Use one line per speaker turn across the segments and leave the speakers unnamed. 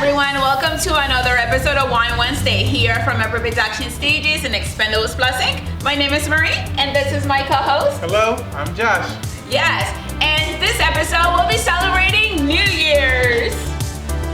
everyone, welcome to another episode of Wine Wednesday here from Upper Production Stages and Expendables Plus Inc. My name is Marie and this is my co-host.
Hello, I'm Josh.
Yes, and this episode we'll be celebrating New Year's.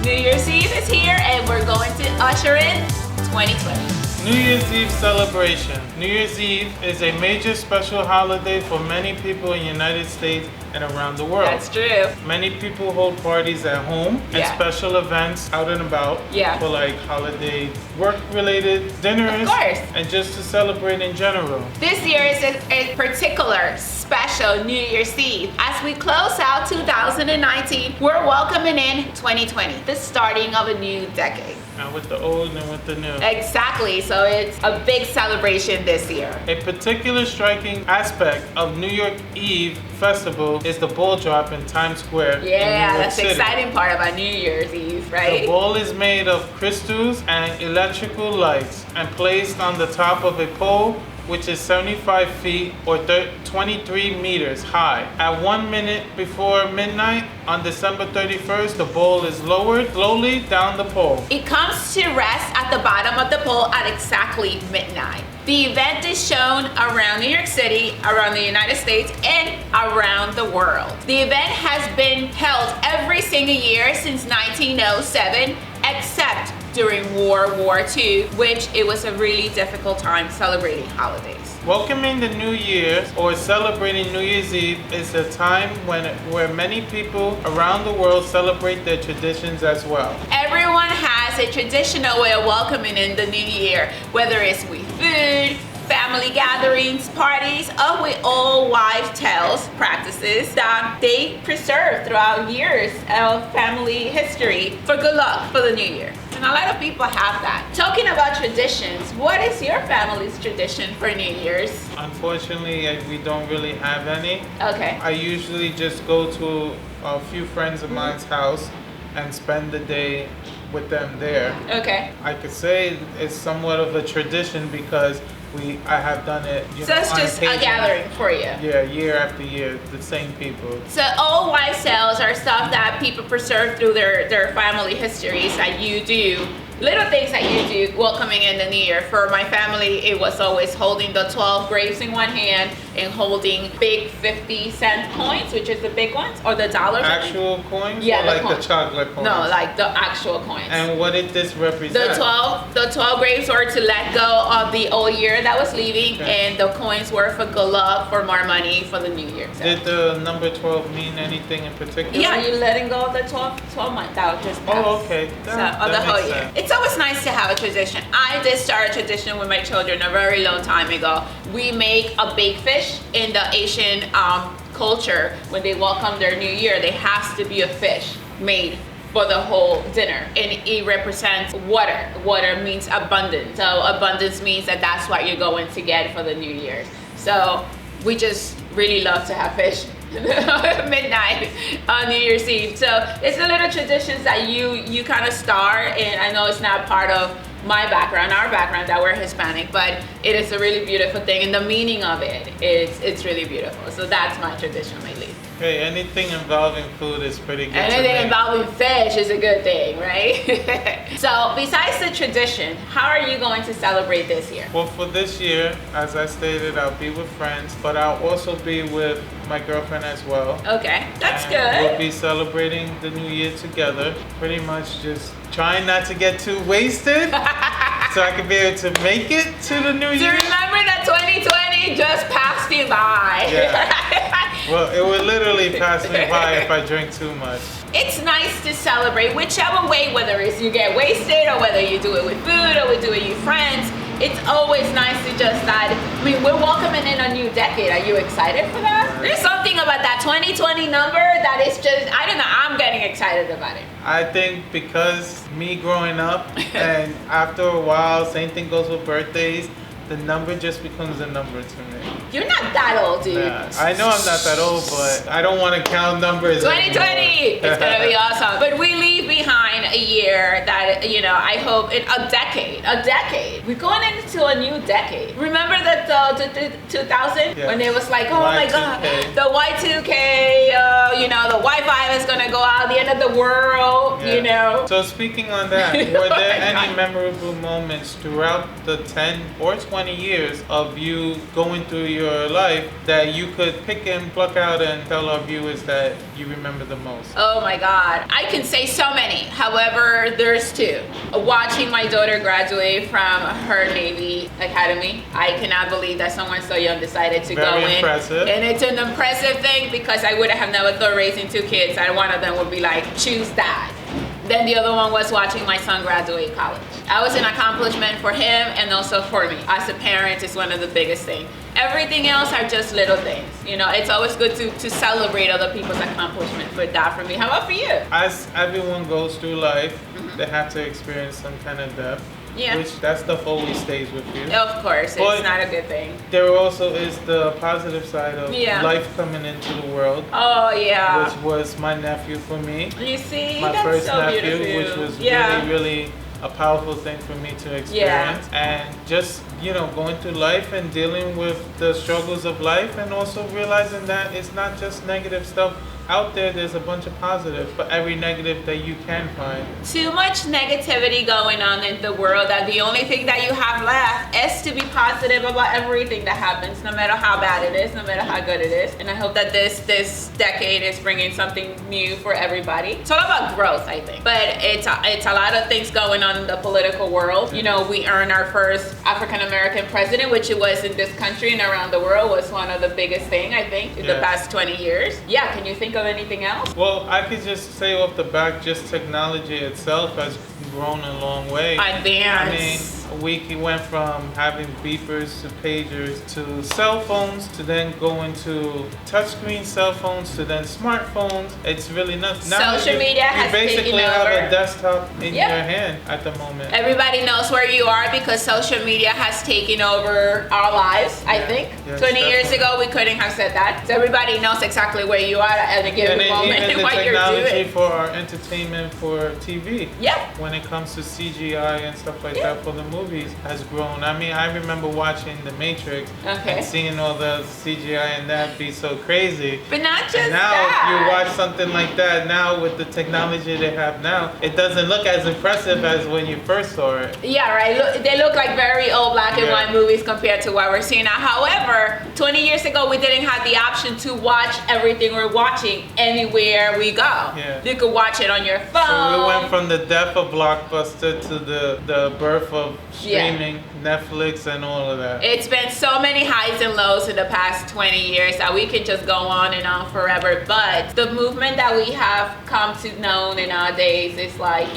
New Year's Eve is here and we're going to usher in 2020.
New Year's Eve celebration. New Year's Eve is a major special holiday for many people in the United States and around the world.
That's true.
Many people hold parties at home and special events out and about for like holiday work-related dinners.
Of course.
And just to celebrate in general.
This year is a particular special New Year's Eve. As we close out 2019, we're welcoming in 2020, the starting of a new decade.
And with the old and with the new.
Exactly, so it's a big celebration this year.
A particular striking aspect of New York Eve festival is the ball drop in Times Square.
Yeah, that's the
City.
exciting part about New Year's Eve, right?
The ball is made of crystals and electrical lights and placed on the top of a pole which is 75 feet or 23 meters high. At 1 minute before midnight on December 31st, the ball is lowered slowly down the pole.
It comes to rest at the bottom of the pole at exactly midnight. The event is shown around New York City, around the United States, and around the world. The event has been held every single year since 1907, except during World War II, which it was a really difficult time celebrating holidays.
Welcoming the New Year or celebrating New Year's Eve is a time where many people around the world celebrate their traditions as well.
Everyone has a traditional way of welcoming in the new year, whether it's with food, family gatherings, parties, or with old wives' tales, practices that they preserve throughout years of family history for good luck for the new year. And a lot of people have that. Talking about traditions, what is your family's tradition for New Year's?
Unfortunately, we don't really have any.
Okay.
I usually just go to a few friends of mine's house and spend the day with them there.
Okay.
I could say it's somewhat of a tradition because I have done it.
So it's just a gathering for you.
Yeah, year after year, the same people.
So old wives' tales are stuff that people preserve through their family histories that you do. Little things that you do welcoming in the new year. For my family, it was always holding the 12 grapes in one hand and holding big 50-cent coins, which is the big ones, or the dollars.
Actual coins?
Yeah,
or like the chocolate coins?
No, like the actual coins.
And what did this represent?
The 12 grapes were to let go of the old year that was leaving, and the coins were for good luck, for more money for the new year. So.
Did the number 12 mean anything in particular?
Yeah, you're letting go of the 12 months that was just passed.
Oh, okay.
Of the whole year. It's always nice to have a tradition. I did start a tradition with my children a very long time ago. We make a baked fish in the Asian culture. When they welcome their new year, there has to be a fish made for the whole dinner, and it represents water. Water means abundance. So abundance means that's what you're going to get for the new year. So we just really love to have fish midnight on New Year's Eve. So it's the little traditions that you kind of start, and I know it's not part of my background, our background, that we're Hispanic, but it is a really beautiful thing, and the meaning of it's really beautiful. So that's my tradition lately.
Hey, anything involving food is pretty good.
Anything involving fish is a good thing, right? So besides the tradition, how are you going to celebrate this year?
Well, for this year, as I stated, I'll be with friends, but I'll also be with my girlfriend as well.
Okay, that's
and
good.
We'll be celebrating the new year together. Pretty much just trying not to get too wasted so I can be able to make it to the new year.
So remember that 2020 just passed you by.
Yeah. Well, it would literally pass me by if I drink too much.
It's nice to celebrate whichever way, whether it's you get wasted or whether you do it with food or we do it with friends. It's always nice to just we're welcoming in a new decade. Are you excited for that? There's something about that 2020 number that is just, I don't know, I'm getting excited about it.
I think because me growing up and after a while, same thing goes with birthdays, the number just becomes a number to me.
You're not that old, dude.
Nah, I know I'm not that old, but I don't want to count numbers
2020! It's going to be awesome. But we leave behind a year year that, I hope in a decade. We're going into a new decade. Remember that the 2000 when it was like, oh my God, the Y2K, the Wi-Fi is gonna go out, the end of the world,
So speaking on that, were there any memorable moments throughout the 10 or 20 years of you going through your life that you could pick and pluck out and tell our viewers that you remember the most?
Oh my God, I can say so many. However, there's two. Watching my daughter graduate from her Navy Academy, I cannot believe that someone so young decided to go in.
Impressive.
And it's an impressive thing because I would have never thought raising two kids that one of them would be like, choose that. Then the other one was watching my son graduate college. That was an accomplishment for him and also for me. As a parent, it's one of the biggest things. Everything else are just little things. It's always good to celebrate other people's accomplishments, but that for me. How about for you?
As everyone goes through life, they have to experience some kind of death.
Yeah.
Which that stuff always stays with you.
Of course, it's not a good thing.
There also is the positive side of life coming into the world.
Oh yeah.
Which was my nephew for me.
You see,
my
that's
first
so
nephew,
beautiful.
which was really a powerful thing for me to experience. And just going through life and dealing with the struggles of life, and also realizing that it's not just negative stuff out there. There's a bunch of positives, but every negative that you can find.
Too much negativity going on in the world that the only thing that you have left is to be positive about everything that happens, no matter how bad it is, no matter how good it is. And I hope that this decade is bringing something new for everybody. It's all about growth, I think, but it's a lot of things going on in the political world. We earned our first African-American president, which it was in this country and around the world, was one of the biggest things, I think, in the past 20 years. Yeah, can you think of anything else?
Well, I could just say off the back, just technology itself has grown a long way.
Advanced.
We went from having beepers to pagers to cell phones to then going to touchscreen cell phones to then smartphones. It's really nuts. Now
Social media has taken over.
You basically have a desktop in your hand at the moment.
Everybody knows where you are because social media has taken over our lives, I think.
Yes,
20 years ago, we couldn't have said that. So everybody knows exactly where you are at a given moment and what you're doing.
Technology for our entertainment for TV.
Yep.
When it comes to CGI and stuff like that for the movies has grown. I mean, I remember watching The Matrix and seeing all the CGI and that be so crazy.
But not just
and now,
that.
if you watch something like that now with the technology they have now, it doesn't look as impressive as when you first saw it.
Yeah, right. They look like very old black and white movies compared to what we're seeing now. However, 20 years ago, we didn't have the option to watch everything we're watching anywhere we go.
Yeah.
You could watch it on your phone.
So we went from the death of Blockbuster to the birth of streaming, Netflix, and all of that.
It's been so many highs and lows in the past 20 years that we could just go on and on forever. But the movement that we have come to know nowadays is like,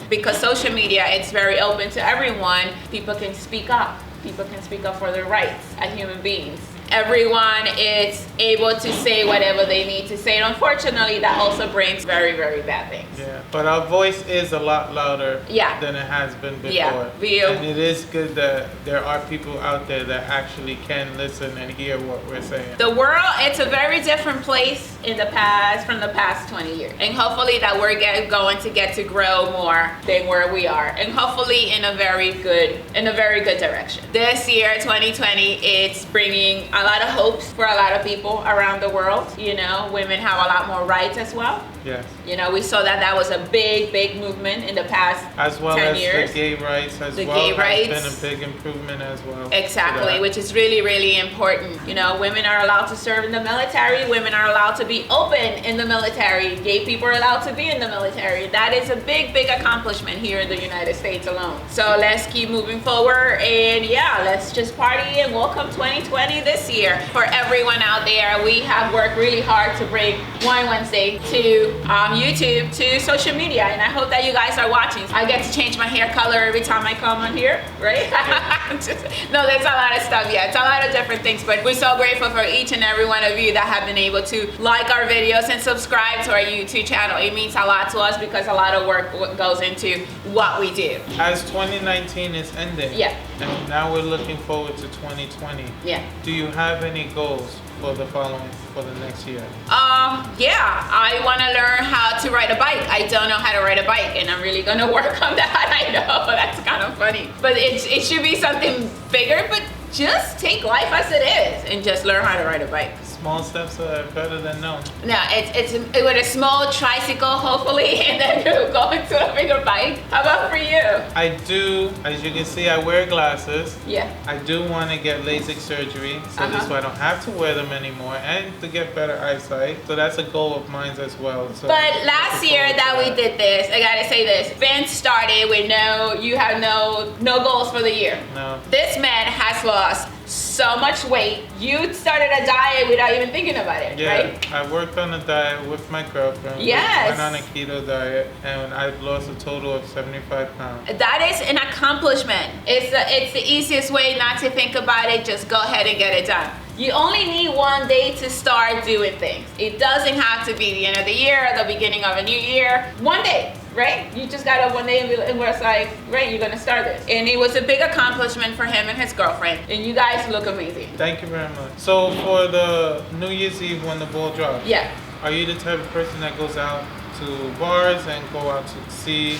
because social media, it's very open to everyone. People can speak up. People can speak up for their rights as human beings. Everyone is able to say whatever they need to say. And unfortunately, that also brings very, very bad things.
Yeah, but our voice is a lot louder than it has been before.
Yeah.
And it is good that there are people out there that actually can listen and hear what we're saying.
The world, it's a very different place from the past 20 years. And hopefully that we're going to get to grow more than where we are. And hopefully in a very good direction. This year, 2020, it's bringing a lot of hopes for a lot of people around the world. Women have a lot more rights as well.
Yes.
We saw that was a big movement in the past 10 years.
As well as the gay rights has been a big improvement as well.
Exactly, which is really, really important. Women are allowed to serve in the military. Women are allowed to be open in the military. Gay people are allowed to be in the military. That is a big accomplishment here in the United States alone. So let's keep moving forward and let's just party and welcome 2020 this year. For everyone out there, we have worked really hard to bring Wine Wednesday to YouTube, to social media, and I hope that you guys are watching. I get to change my hair color every time I come on here, right? No, there's a lot of stuff. It's a lot of different things, but we're so grateful for each and every one of you that have been able to like our videos and subscribe to our YouTube channel. It means a lot to us because a lot of work goes into what we do.
As 2019 is ending, and now we're looking forward to 2020.
Yeah.
Do you have any goals for the next year?
Yeah, I want to learn how to ride a bike. I don't know how to ride a bike, and I'm really gonna work on that. I know that's kind of funny, but it should be something bigger. But just take life as it is and just learn how to ride a bike.
Small steps are better than none.
No, it's with a small tricycle, hopefully, and then you go into a bigger bike. How about for you?
I do, as you can see, I wear glasses.
Yeah.
I do want to get LASIK surgery, so this way I don't have to wear them anymore, and to get better eyesight. So that's a goal of mine as well. So
But last year that we did this, I gotta say this, Vince started with you have no goals for the year.
No.
This man has lost so much weight. You started a diet without even thinking about it,
Yeah,
right?
I worked on a diet with my girlfriend.
Yes.
We went on a keto diet, and I've lost a total of 75 pounds.
That is an accomplishment. It's the easiest way not to think about it. Just go ahead and get it done. You only need one day to start doing things. It doesn't have to be the end of the year or the beginning of a new year. One day, right? You just got up one day and was like, right, you're gonna start this. And it was a big accomplishment for him and his girlfriend. And you guys look amazing.
Thank you very much. So for the New Year's Eve when the ball drops,
Yeah.
are you the type of person that goes out to bars and go out to see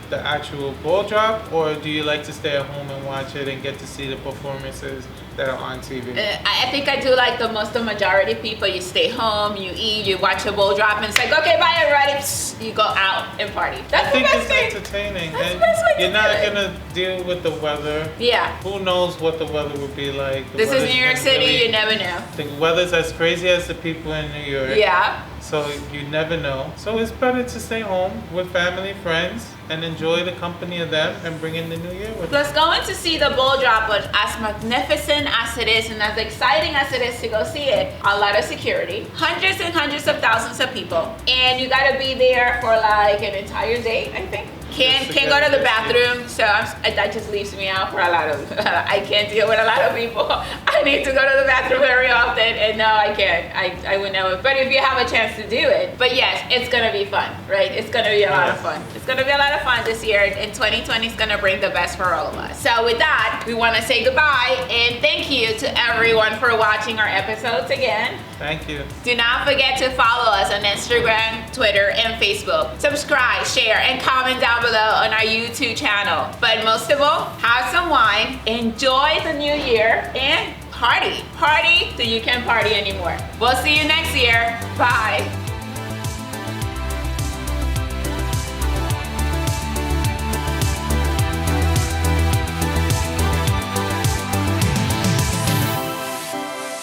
the actual ball drop, or do you like to stay at home and watch it and get to see the performances that are on TV?
I think I do like the majority of people. You stay home, you eat, you watch the ball drop, and it's like, okay, bye everybody. Psst, you go out and party. That's
I think
the best
it's
thing.
entertaining,
That's
and
the best way to
you're
do
not
it.
gonna deal with the weather.
Yeah.
Who knows what the weather would be like? The
This is
weather's
New York
been
City,
really-
you never know.
The weather's as crazy as the people in New York.
Yeah.
So you never know. So it's better to stay home with family, friends, and enjoy the company of them and bring in the new year with them.
Plus, going to see the ball drop, but as magnificent as it is and as exciting as it is to go see it, a lot of security, hundreds and hundreds of thousands of people, and you gotta be there for like an entire day, I think. Can't go to the bathroom, so that just leaves me out for a lot of. I can't deal with a lot of people. I need to go to the bathroom very often, and no, I can't. I would never. But if you have a chance to do it, but yes, it's gonna be fun, right? It's gonna be a lot of fun. It's gonna be a lot of fun this year, and 2020 is gonna bring the best for all of us. So with that, we want to say goodbye and thank you to everyone for watching our episodes again.
Thank you.
Do not forget to follow us on Instagram, Twitter, and Facebook. Subscribe, share, and comment down below on our YouTube channel. But most of all, have some wine, enjoy the new year, and party. Party till you can't party anymore. We'll see you next year. Bye.